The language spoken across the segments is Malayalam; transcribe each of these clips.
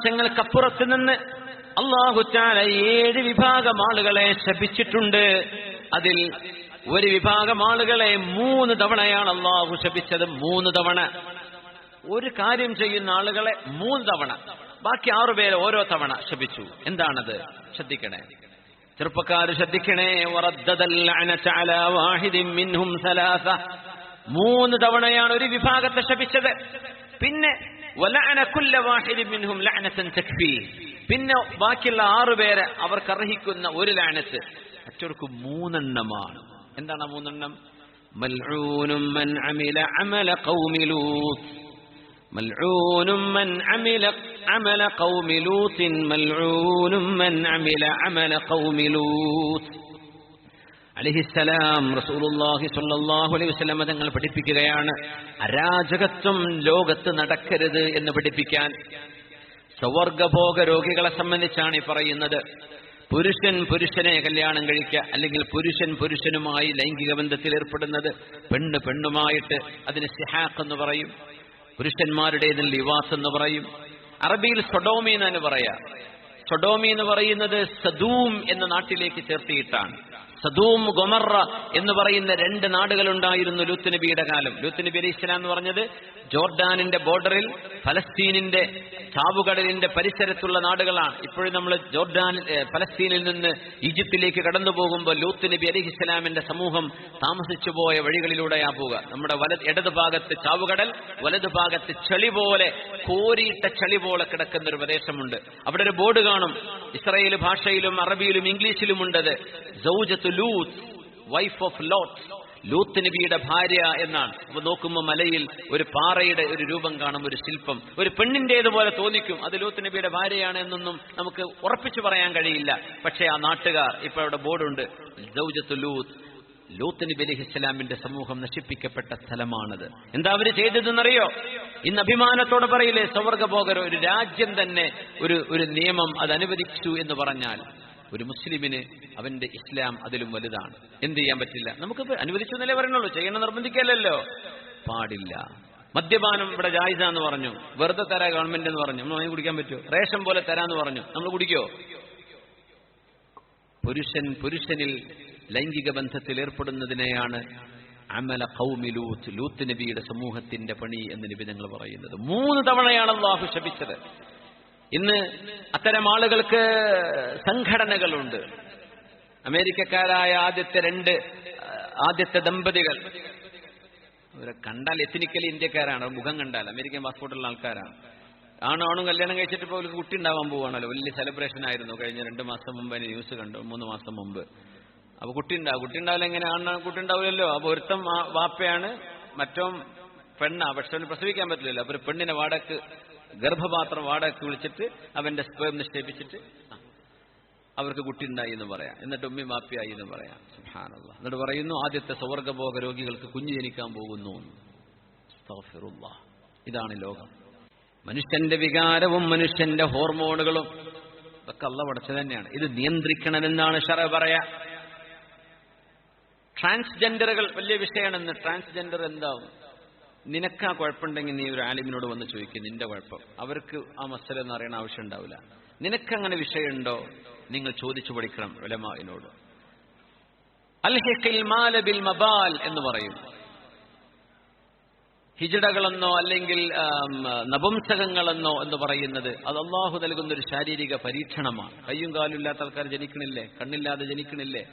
ആകാശങ്ങൾക്കപ്പുറത്ത് നിന്ന് അല്ലാഹു തആല 7 വിഭാഗം ആളുകളെ ശപിച്ചിട്ടുണ്ട്. അതിൽ ഒരു വിഭാഗം ആളുകളെ 3 തവണയാണ് അല്ലാഹു ശപിച്ചത്. 3 തവണ. ഒരു കാര്യം ചെയ്യുന്ന ആളുകളെ 3 തവണ, ബാക്കി 6 പേരെ ഓരോ തവണ ശപിച്ചു. എന്താണത്? ശ്രദ്ധിക്കണേ ചെറുപ്പക്കാർ, ശ്രദ്ധിക്കണേ. വറദ്ദദൽ ലഅനത അലാ വാഹിദിൻ മിൻഹും 3 തവണയാണ് ഒരു വിഭാഗത്തെ ശപിച്ചത്. പിന്നെ വലഅന കുല്ല വാഹിദിൻ മിൻഹും ലഅനതൻ തക്ഫീ, പിന്നെ ബാക്കിയുള്ള 6 പേരെ അവർക്ക് അർഹിക്കുന്ന ഒരു ലഅനത്ത് മറ്റവർക്ക് 3 എണ്ണമാണ്. എന്താണ് 3 എണ്ണം? മൽഊനും മൻ അമില അമല ഖൗമി ലൂത്ത്, മൽഊനും മൻ അമില അമല ഖൗമി ലൂത്തിൻ, മൽഊനും മൻ അമില അമല ഖൗമി ലൂത്ത് അലൈഹിസ്സലാം. റസൂലുള്ളാഹി സ്വല്ലല്ലാഹു അലൈഹി വസല്ലം തങ്ങൾ പഠിപ്പിക്കുകയാണ്, അരാജകത്വം ലോകത്ത് നടക്കരുത് എന്ന് പഠിപ്പിക്കാൻ. സ്വവർഗഭോഗ രോഗികളെ സംബന്ധിച്ചാണ് ഈ പറയുന്നത്. പുരുഷൻ പുരുഷനെ കല്യാണം കഴിക്കുക, അല്ലെങ്കിൽ പുരുഷൻ പുരുഷനുമായി ലൈംഗിക ബന്ധത്തിൽ ഏർപ്പെടുന്നത്, പെണ്ണ് പെണ്ണുമായിട്ട്, അതിന് സിഹാഖ് എന്ന് പറയും. പുരുഷന്മാരുടേതിൽ ലിവാസ് എന്ന് പറയും. അറബിയിൽ സൊഡോമി എന്നാണ് പറയാ. സൊഡോമി എന്ന് പറയുന്നത് സദൂം എന്ന നാട്ടിലേക്ക് ചേർത്തിയിട്ടാണ്. സദൂം ഗൊമറ എന്ന് പറയുന്ന 2 നാടുകളുണ്ടായിരുന്നു ലൂത്ത് നബിയുടെ കാലം. ലൂത്ത് നബി അലൈഹി ഇസ്ലാം എന്ന് പറഞ്ഞത് ജോർഡാനിന്റെ ബോർഡറിൽ ഫലസ്തീനിന്റെ ചാവുകടലിന്റെ പരിസരത്തുള്ള നാടുകളാണ്. ഇപ്പോഴും നമ്മൾ ഫലസ്തീനിൽ നിന്ന് ഈജിപ്തിലേക്ക് കടന്നു പോകുമ്പോൾ ലൂത്ത് നബി അലൈഹി ഇസ്ലാമിന്റെ സമൂഹം താമസിച്ചു പോയ വഴികളിലൂടെയാ പോവുക. നമ്മുടെ ഇടത് ഭാഗത്ത് ചാവുകടൽ, വലതു ഭാഗത്ത് ചളി പോലെ, കോരിയിട്ട ചളി പോലെ കിടക്കുന്ന ഒരു പ്രദേശമുണ്ട്. അവിടെ ഒരു ബോർഡ് കാണും. ഇസ്രായേൽ ഭാഷയിലും അറബിയിലും ഇംഗ്ലീഷിലും ഉണ്ടത്. സൗജത്തു ലൂത്ത്, വൈഫ് ഓഫ് ലോട്ട്, ലൂത്ത് നബിയുടെ ഭാര്യ എന്നാണ്. അപ്പൊ നോക്കുമ്പോൾ മലയിൽ ഒരു പാറയുടെ ഒരു രൂപം കാണും, ഒരു ശില്പം, ഒരു പെണ്ണിന്റേതുപോലെ തോന്നിക്കും. അത് ലൂത്ത് നബിയുടെ ഭാര്യയാണ് എന്നൊന്നും നമുക്ക് ഉറപ്പിച്ചു പറയാൻ കഴിയില്ല. പക്ഷേ ആ നാട്ടുകാർ, ഇപ്പൊ അവിടെ ബോർഡുണ്ട്, സൗജത്തു ലൂത്ത്. ലൂത്ത് നബി അലൈഹി ഇസ്ലാമിന്റെ സമൂഹം നശിപ്പിക്കപ്പെട്ട സ്ഥലമാണത്. എന്താ അവര് ചെയ്തതെന്നറിയോ? ഇന്ന് അഭിമാനത്തോടെ പറയില്ലേ, സ്വർഗഭോഗർ ഒരു രാജ്യം തന്നെ ഒരു നിയമം അത് അനുവദിച്ചു എന്ന് പറഞ്ഞാൽ ഒരു മുസ്ലിമിന് അവന്റെ ഇസ്ലാം അതിലും വലുതാണ്. എന്ത് ചെയ്യാൻ പറ്റില്ല? നമുക്ക് അനുവദിച്ചു എന്നല്ലേ പറയണുള്ളൂ, ചെയ്യണം നിർബന്ധിക്കല്ലോ. പാടില്ല. മദ്യപാനം ഇവിടെ ജായിസ എന്ന് പറഞ്ഞു, വെറുതെ തരാ ഗവൺമെന്റ് എന്ന് പറഞ്ഞു, നമ്മൾ വാങ്ങി കുടിക്കാൻ പറ്റുമോ? റേഷൻ പോലെ തരാന്ന് പറഞ്ഞു, നമ്മൾ കുടിക്കോ? പുരുഷൻ പുരുഷനിൽ ലൈംഗിക ബന്ധത്തിൽ ഏർപ്പെടുന്നതിനെയാണ് അമല ഖൗമി ലൂത്ത്, ലൂത്ത് നബിയുടെ സമൂഹത്തിന്റെ പണി എന്ന് നബി തങ്ങൾ പറയുന്നത്. 3 തവണയാണ് അല്ലാഹു ശപിച്ചത്. ഇന്ന് അത്തരം ആളുകൾക്ക് സംഘടനകളുണ്ട്. അമേരിക്കക്കാരായ ആദ്യത്തെ ദമ്പതികൾ, അവരെ കണ്ടാൽ എത്നിക്കലി ഇന്ത്യക്കാരാണ്, മുഖം കണ്ടാൽ അമേരിക്കൻ പാസ്പോർട്ടുള്ള ആൾക്കാരാണ്. ആണും കല്യാണം കഴിച്ചിട്ട് ഇപ്പോൾ അവർക്ക് കുട്ടി ഉണ്ടാവാൻ പോവാണല്ലോ. വലിയ സെലിബ്രേഷൻ ആയിരുന്നു കഴിഞ്ഞ 2 മാസം മുമ്പ്. അതിന് ന്യൂസ് കണ്ടു, 3 മാസം മുമ്പ്. അപ്പൊ കുട്ടി ഉണ്ടാവില്ല. എങ്ങനെ കുട്ടി ഉണ്ടാവില്ലല്ലോ. അപ്പൊ ഒരുത്തം വാപ്പയാണ്, മറ്റോ പെണ്ണാ. പക്ഷെ അവന് പ്രസവിക്കാൻ പറ്റില്ലല്ലോ. അപ്പൊ ഒരു പെണ്ണിനെ ഗർഭപാത്രം വാടകയ്ക്ക് വിളിച്ചിട്ട് അവന്റെ സ്പേം നിക്ഷേപിച്ചിട്ട് അവർക്ക് കുട്ടി ഉണ്ടായി എന്ന് പറയാം. എന്നിട്ട് ഉമ്മി മാപ്പിയായി എന്ന് പറയാം. സുബ്ഹാനല്ലാഹ്. എന്നിട്ട് പറയുന്നു ആദ്യത്തെ സ്വർഗഭോഗ രോഗികൾക്ക് കുഞ്ഞ് ജനിക്കാൻ പോകുന്നു. അസ്തഗ്ഫിറുല്ലാഹ്. ഇതാണ് ലോകം. മനുഷ്യന്റെ വികാരവും മനുഷ്യന്റെ ഹോർമോണുകളും ഇതൊക്കെ അല്ലാഹു പടച്ചത് തന്നെയാണ്. ഇത് നിയന്ത്രിക്കണമെന്നാണ് ശറഅ് പറയാ. ട്രാൻസ്ജെൻഡറുകൾ വലിയ വിഷയമാണെന്ന്. ട്രാൻസ്ജെൻഡർ എന്താവും? നിനക്കാ കുഴപ്പമുണ്ടെങ്കിൽ നീ ഒരു ആലിമിനോട് വന്ന് ചോദിക്കും, നിന്റെ കുഴപ്പം. അവർക്ക് ആ മസല എന്ന് അറിയണ ആവശ്യം ഉണ്ടാവില്ല. നിനക്കങ്ങനെ വിഷയമുണ്ടോ? നിങ്ങൾ ചോദിച്ചു പഠിക്കണം ഉലമാഇനോട്. അൽഹിഖിൽ മാല ബിൽ മബാൽ എന്ന് പറയും. ഹിജടകളെന്നോ അല്ലെങ്കിൽ നപുംസകങ്ങളെന്നോ എന്ന് പറയുന്നത് അത് അള്ളാഹു നൽകുന്നൊരു ശാരീരിക പരീക്ഷണമാണ്. കയ്യും കാലും ഇല്ലാത്ത ആൾക്കാർ ജനിക്കണില്ലേ? കണ്ണില്ലാതെ ജനിക്കണില്ലേ?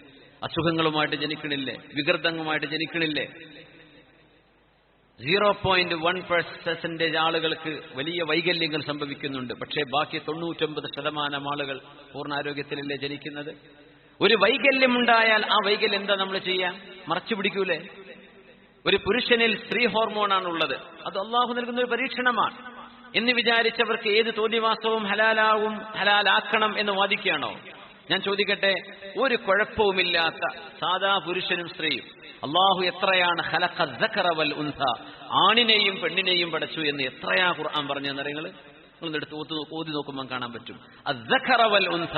അസുഖങ്ങളുമായിട്ട് ജനിക്കണില്ലേ? വികൃതങ്ങളുമായിട്ട് ജനിക്കണില്ലേ? 0.1% ആളുകൾക്ക് വലിയ വൈകല്യങ്ങൾ സംഭവിക്കുന്നുണ്ട്. പക്ഷേ ബാക്കി 99% ആളുകൾ പൂർണ്ണാരോഗ്യത്തിലല്ലേ ജനിക്കുന്നത്. ഒരു വൈകല്യമുണ്ടായാൽ ആ വൈകല്യം എന്താ നമ്മൾ ചെയ്യാൻ? മറച്ചു പിടിക്കൂലേ? ഒരു പുരുഷനിൽ സ്ത്രീ ഹോർമോണാണുള്ളത്. അത് അള്ളാഹു നൽകുന്ന ഒരു പരീക്ഷണമാണ് എന്ന് വിചാരിച്ചവർക്ക് ഏത് തോന്നിവാസവും ഹലാലാക്കണം എന്ന് വാദിക്കുകയാണോ? ഞാൻ ചോദിക്കട്ടെ, ഒരു കുഴപ്പവുമില്ലാത്ത സാധാ പുരുഷനും സ്ത്രീയും അള്ളാഹു എത്രയാണ് ഖലഖ ദക്കറ വൽ ഉൻസ, ആണിനെയും പെണ്ണിനെയും പടച്ചു എന്ന് എത്രയാ ഖുർആൻ പറഞ്ഞെന്ന് നിങ്ങൾ എടുത്ത് ഓതി നോക്കുമ്പോൾ കാണാൻ പറ്റും. അദ്ദക്കറ വൽ ഉൻസ.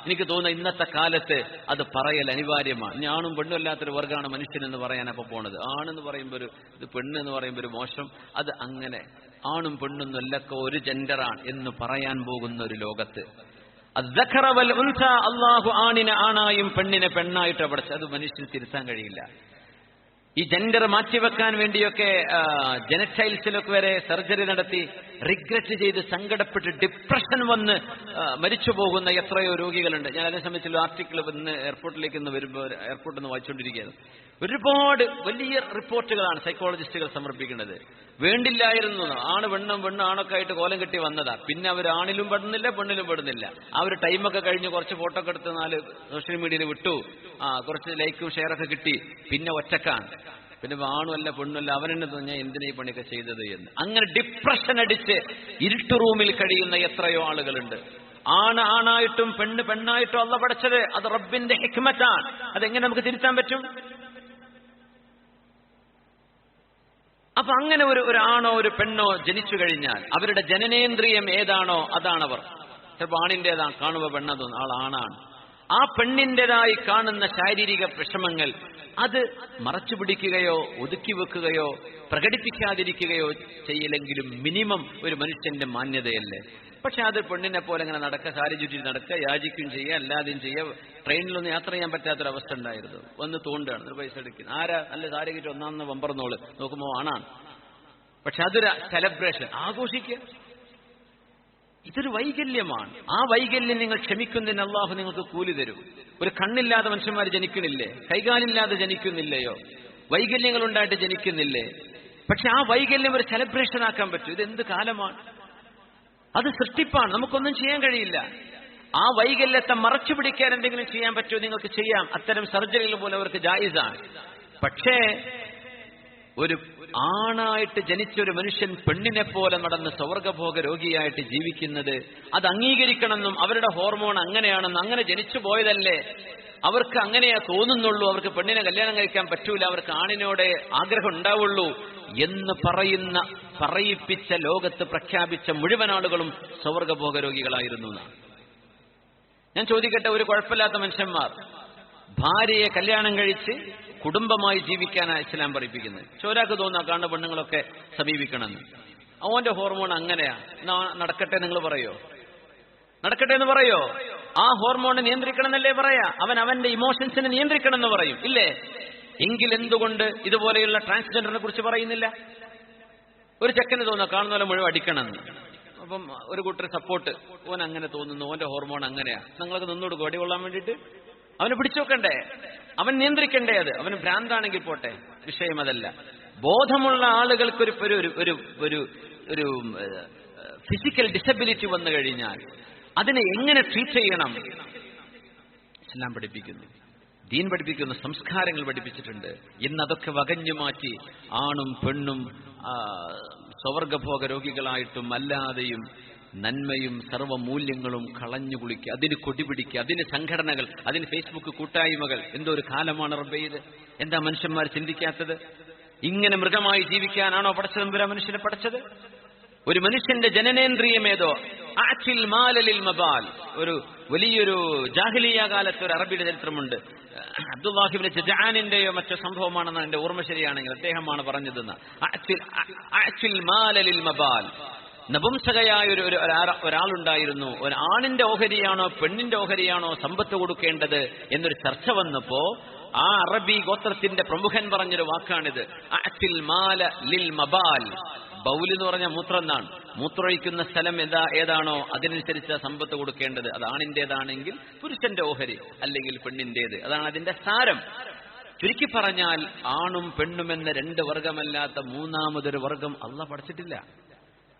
എനിക്ക് തോന്നുന്നു ഇന്നത്തെ കാലത്ത് അത് പറയൽ അനിവാര്യമാണ്. ആണും പെണ്ണും അല്ലാത്തൊരു വർഗ്ഗമാണ് മനുഷ്യൻ എന്ന് പറയാൻ അപ്പോൾ പോണത്. ആണെന്ന് പറയുമ്പോൾ ഇത് പെണ്ണ് എന്ന് പറയുമ്പോൾ ഒരു മോശം. അത് അങ്ങനെ ആണും പെണ്ണും എല്ലൊക്കെ ഒരു ജെൻഡറാണ് എന്ന് പറയാൻ പോകുന്ന ഒരു ലോകത്ത് അദ്ദഖറ വൽ ഉൻസ, അല്ലാഹു ആണിനെ ആണായും പെണ്ണിനെ പെണ്ണായിട്ട് പഠിച്ചത്. അത് മനുഷ്യന് തിരുത്താൻ കഴിയില്ല. ഈ ജെൻഡർ മാറ്റിവെക്കാൻ വേണ്ടിയൊക്കെ ജനറ്റൈൽസിലൊക്കെ വരെ സർജറി നടത്തി റിഗ്രറ്റ് ചെയ്ത് സങ്കടപ്പെട്ട് ഡിപ്രഷൻ വന്ന് മരിച്ചു പോകുന്ന എത്രയോ രോഗികളുണ്ട്. ഞാൻ അതിനെ സംബന്ധിച്ചുള്ള ആർട്ടിക്കിൾ ഇന്ന് എയർപോർട്ടിലേക്ക് വരുമ്പോൾ എയർപോർട്ടിൽ നിന്ന് വായിച്ചുകൊണ്ടിരിക്കുകയാണ്. ഒരുപാട് വലിയ റിപ്പോർട്ടുകളാണ് സൈക്കോളജിസ്റ്റുകൾ സമർപ്പിക്കുന്നത്. വേണ്ടില്ലായിരുന്നു, ആണ് പെണ്ണും ആണൊക്കെ ആയിട്ട് കോലം കെട്ടി വന്നതാ. പിന്നെ അവർ ആണിലും പെടുന്നില്ല പെണ്ണിലും പെടുന്നില്ല. ആ ഒരു ടൈമൊക്കെ കഴിഞ്ഞ് കുറച്ച് ഫോട്ടോ ഒക്കെ എടുത്ത് 4 സോഷ്യൽ മീഡിയയിൽ വിട്ടു, കുറച്ച് ലൈക്കും ഷെയറൊക്കെ കിട്ടി, പിന്നെ ഒറ്റക്കാണ്. പിന്നെ ആണുമല്ല പെണ്ണുമല്ല, അവനെന്നെ തോന്നിയാൽ എന്തിനാ ഈ പണിയൊക്കെ ചെയ്തത് എന്ന്. അങ്ങനെ ഡിപ്രഷൻ അടിച്ച് ഇരുട്ട് റൂമിൽ കഴിയുന്ന എത്രയോ ആളുകളുണ്ട്. ആണായിട്ടും പെണ്ണായിട്ടും അല്ല പഠിച്ചത്. അത് റബ്ബിന്റെ ഹിക്മത്താണ്. അതെങ്ങനെ നമുക്ക് തിരുത്താൻ പറ്റും? അപ്പൊ അങ്ങനെ ഒരു ആണോ ഒരു പെണ്ണോ ജനിച്ചു കഴിഞ്ഞാൽ അവരുടെ ജനനേന്ദ്രിയം ഏതാണോ അതാണവർ. ചിലപ്പോൾ ആണിൻ്റെതാണ് കാണുമ്പോൾ പെണ്ണ തോന്നുന്നു, ആൾ ആണാണ്. ആ പെണ്ണിൻ്റെതായി കാണുന്ന ശാരീരിക വിഷമങ്ങൾ അത് മറച്ചു പിടിക്കുകയോ ഒതുക്കി വെക്കുകയോ പ്രകടിപ്പിക്കാതിരിക്കുകയോ ചെയ്യില്ലെങ്കിലും മിനിമം ഒരു മനുഷ്യന്റെ മാന്യതയല്ലേ. പക്ഷെ അത് പെണ്ണിനെ പോലെ ഇങ്ങനെ നടക്കുക, സാരി ചുറ്റി നടക്കുക, യാചിക്കും ചെയ്യുക, അല്ലാതെയും ചെയ്യുക. ട്രെയിനിലൊന്നും യാത്ര ചെയ്യാൻ പറ്റാത്തൊരവസ്ഥ ഉണ്ടായിരുന്നു. വന്ന് തോണ്ടാണ്, ഒരു പൈസ എടുക്കുന്നത്. ആരാ നല്ല സാരി കിട്ടി ഒന്നാമെന്ന് വമ്പറന്നോള് നോക്കുമ്പോൾ ആണാണ്. പക്ഷെ അതൊരു സെലിബ്രേഷൻ, ആഘോഷിക്കുക. ഇതൊരു വൈകല്യമാണ്. ആ വൈകല്യം നിങ്ങൾ ക്ഷമിക്കുന്നതിന് അല്ലാഹു നിങ്ങൾക്ക് കൂലി തരും. ഒരു കണ്ണില്ലാതെ മനുഷ്യന്മാർ ജനിക്കുന്നില്ലേ? കൈകാലില്ലാതെ ജനിക്കുന്നില്ലയോ? വൈകല്യങ്ങൾ ഉണ്ടായിട്ട് ജനിക്കുന്നില്ലേ? പക്ഷെ ആ വൈകല്യം ഒരു സെലിബ്രേഷൻ ആക്കാൻ പറ്റും. ഇതെന്ത് കാലമാണ്? അത് സൃഷ്ടിപ്പാണ്, നമുക്കൊന്നും ചെയ്യാൻ കഴിയില്ല. ആ വൈകല്യത്തെ മറച്ചു പിടിക്കാൻ എന്തെങ്കിലും ചെയ്യാൻ പറ്റുമോ? നിങ്ങൾക്ക് ചെയ്യാം. അത്തരം സർജറികൾ പോലെ അവർക്ക് ജായിസാണ്. പക്ഷേ ഒരു ആണായിട്ട് ജനിച്ചൊരു മനുഷ്യൻ പെണ്ണിനെ പോലെ നടന്ന് സ്വർഗഭോഗ രോഗിയായിട്ട് ജീവിക്കുന്നത് അത് അംഗീകരിക്കണമെന്നും അവരുടെ ഹോർമോൺ അങ്ങനെയാണെന്നും അങ്ങനെ ജനിച്ചു പോയതല്ലേ, അവർക്ക് അങ്ങനെയാ തോന്നുന്നുള്ളൂ, അവർക്ക് പെണ്ണിനെ കല്യാണം കഴിക്കാൻ പറ്റൂല, അവർക്ക് ആണിനോടെ ആഗ്രഹം ഉണ്ടാവുള്ളൂ എന്ന് പറയിപ്പിച്ച ലോകത്ത് പ്രഖ്യാപിച്ച മുഴുവൻ ആളുകളും സ്വർഗഭോഗ രോഗികളായിരുന്നു എന്നാണ്. ഞാൻ ചോദിക്കട്ടെ, ഒരു കുഴപ്പമില്ലാത്ത മനുഷ്യന്മാർ ഭാര്യയെ കല്യാണം കഴിച്ച് കുടുംബമായി ജീവിക്കാനാണ് ഇസ്ലാം പഠിപ്പിക്കുന്നത്. ചോരാക്ക് തോന്നുക കാണുന്ന പെണ്ണുങ്ങളൊക്കെ സമീപിക്കണമെന്ന്. അവന്റെ ഹോർമോൺ അങ്ങനെയാ, നടക്കട്ടെ നിങ്ങൾ പറയോ? നടക്കട്ടെ എന്ന് പറയോ? ആ ഹോർമോണിനെ നിയന്ത്രിക്കണം എന്നല്ലേ പറയാ? അവന്റെ ഇമോഷൻസിനെ നിയന്ത്രിക്കണം എന്ന് പറയും, ഇല്ലേ? എങ്കിൽ എന്തുകൊണ്ട് ഇതുപോലെയുള്ള ട്രാൻസ്ജെൻഡറിനെ കുറിച്ച് പറയുന്നില്ല? ഒരു ചെക്കന് തോന്നുക കാണുന്ന പോലെ മുഴുവൻ അടിക്കണമെന്ന്. അപ്പം ഒരു കൂട്ടർ സപ്പോർട്ട്, ഓൻ അങ്ങനെ തോന്നുന്നു, ഓന്റെ ഹോർമോൺ അങ്ങനെയാ, നിങ്ങൾക്ക് നിന്നോട് അടി കൊള്ളാൻ വേണ്ടിയിട്ട് അവനെ പിടിച്ചു വെക്കണ്ടേ? അവൻ നിയന്ത്രിക്കണ്ടേ? അത് അവന് ഭ്രാന്താണെങ്കിൽ പോട്ടെ, വിഷയം അതല്ല. ബോധമുള്ള ആളുകൾക്കൊരു ഒരു ഫിസിക്കൽ ഡിസബിലിറ്റി വന്നു കഴിഞ്ഞാൽ അതിനെ എങ്ങനെ ട്രീറ്റ് ചെയ്യണം ഇസ്ലാം പഠിപ്പിക്കുന്നു, ദീൻ പഠിപ്പിക്കുന്നു, സംസ്കാരങ്ങൾ പഠിപ്പിച്ചിട്ടുണ്ട്. ഇന്നതൊക്കെ വകഞ്ഞു മാറ്റി ആണും പെണ്ണും സ്വർഗഭോഗ രോഗികളായിട്ടും അല്ലാതെയും നന്മയും സർവ്വമൂല്യങ്ങളും കളഞ്ഞു കുളിക്കുക, അതിന് കൊടിപിടിക്കുക, അതിന് സംഘടനകൾ, അതിന് ഫേസ്ബുക്ക് കൂട്ടായ്മകൾ. എന്തോ ഒരു കാലമാണ് റബ്ബേ ഇത്! എന്താ മനുഷ്യന്മാർ ചിന്തിക്കാത്തത്? ഇങ്ങനെ മൃഗമായി ജീവിക്കാനാണോ പടച്ചതമ്പുരാൻ മനുഷ്യനെ പഠിച്ചത്? ഒരു മനുഷ്യന്റെ ജനനേന്ദ്രിയമേതോ ആച്ചിൽ മാലലിൽ മബാൽ. ഒരു വലിയൊരു ജാഹിലിയ കാലത്ത് ഒരു അറബിയുടെ ചരിത്രമുണ്ട്. അബ്ദുല്ലാഹിബ്നു ജദാനിന്റെയോ മറ്റോ സംഭവമാണെന്ന് എന്റെ ഓർമ്മ ശരിയാണെങ്കിൽ അദ്ദേഹമാണ് പറഞ്ഞതെന്ന്. ആച്ചിൽ മാലലിൽ മബാൽ. നപുംസകയായ ഒരാളുണ്ടായിരുന്നു. ഒരു ആണിന്റെ ഓഹരിയാണോ പെണ്ണിന്റെ ഓഹരിയാണോ സമ്പത്ത് കൊടുക്കേണ്ടത് എന്നൊരു ചർച്ച വന്നപ്പോ ആ അറബി ഗോത്രത്തിന്റെ പ്രമുഖൻ പറഞ്ഞൊരു വാക്കാണിത്, അഅ്തിൽ മാല ലിൽ മബാൽ. ബൗൽ എന്ന് പറഞ്ഞ മൂത്രം എന്നാണ്. മൂത്രമൊഴിക്കുന്ന സ്ഥലം ഏതാണോ അതിനനുസരിച്ച് സമ്പത്ത് കൊടുക്കേണ്ടത്. അത് ആണിന്റേതാണെങ്കിൽ പുരുഷന്റെ ഓഹരി, അല്ലെങ്കിൽ പെണ്ണിന്റേത്. അതാണ് അതിന്റെ സാരം. ചുരുക്കി പറഞ്ഞാൽ ആണും പെണ്ണുമെന്ന 2 വർഗമല്ലാത്ത മൂന്നാമതൊരു വർഗം അല്ലാഹ് പഠിച്ചിട്ടില്ല.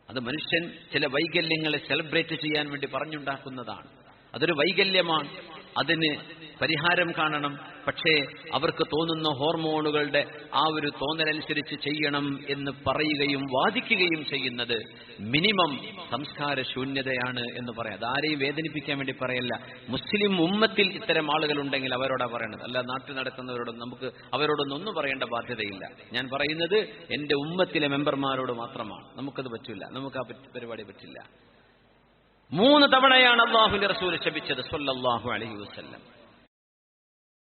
അത് മനുഷ്യൻ ചില വൈകല്യങ്ങളെ സെലിബ്രേറ്റ് ചെയ്യാൻ വേണ്ടി പറഞ്ഞുണ്ടാക്കുന്നതാണ്. അതൊരു വൈകല്യമാണ്, അതിന് പരിഹാരം കാണണം. പക്ഷേ അവർക്ക് തോന്നുന്ന ഹോർമോണുകളുടെ ആ ഒരു തോന്നലനുസരിച്ച് ചെയ്യണം എന്ന് പറയുകയും വാദിക്കുകയും ചെയ്യുന്നത് മിനിമം സംസ്കാര ശൂന്യതയാണ് എന്ന് പറയാം. അതാരെയും വേദനിപ്പിക്കാൻ വേണ്ടി പറയല്ല. മുസ്ലിം ഉമ്മത്തിൽ ഇത്തരം ആളുകൾ ഉണ്ടെങ്കിൽ അവരോടാ പറയണത്, അല്ല നാട്ടിൽ നടക്കുന്നവരോടൊന്നും നമുക്ക് അവരോടൊന്നും പറയേണ്ട ബാധ്യതയില്ല. ഞാൻ പറയുന്നത് എന്റെ ഉമ്മത്തിലെ മെമ്പർമാരോട് മാത്രമാണ്. നമുക്കത് പറ്റില്ല, നമുക്ക് ആ പരിപാടി പറ്റില്ല. 3 തവണയാണ് അല്ലാഹുവിന്റെ റസൂൽ ശപിച്ചത് സ്വല്ലല്ലാഹു അലൈഹി വസല്ലം.